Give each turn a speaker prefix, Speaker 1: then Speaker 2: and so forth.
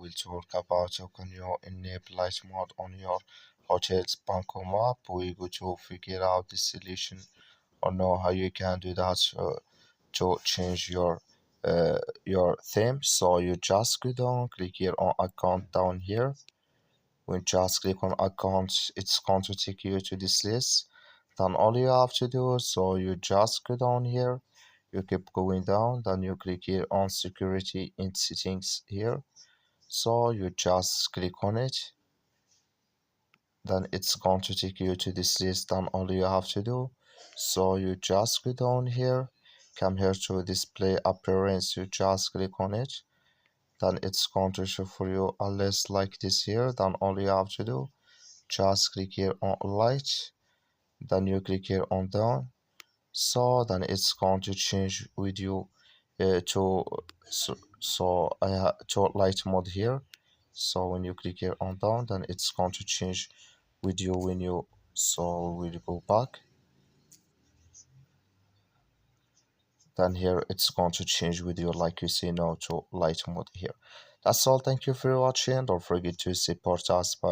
Speaker 1: will talk about how can you enable light mode on your hotel's Bangkok map. We go to figure out the solution or know how you can do that to change your theme. So you just go down, click here on account down here. When you just click on accounts, it's going to take you to this list. Then all you have to do, so you just go down here, you keep going down, then you click here on security in settings here. So you just click on it, then it's going to take you to this list. Then all you have to do, so you just go down here, come here to display appearance, you just click on it, then it's going to show for you a list like this here. Then all you have to do, just click here on light, then you click here on down, so then it's going to change with you to I have to light mode here. So when you click here on down, then it's going to change with you when you, so we'll go back, then here it's going to change with you like you see now to light mode here. That's all. Thank you for watching. Don't forget to support us by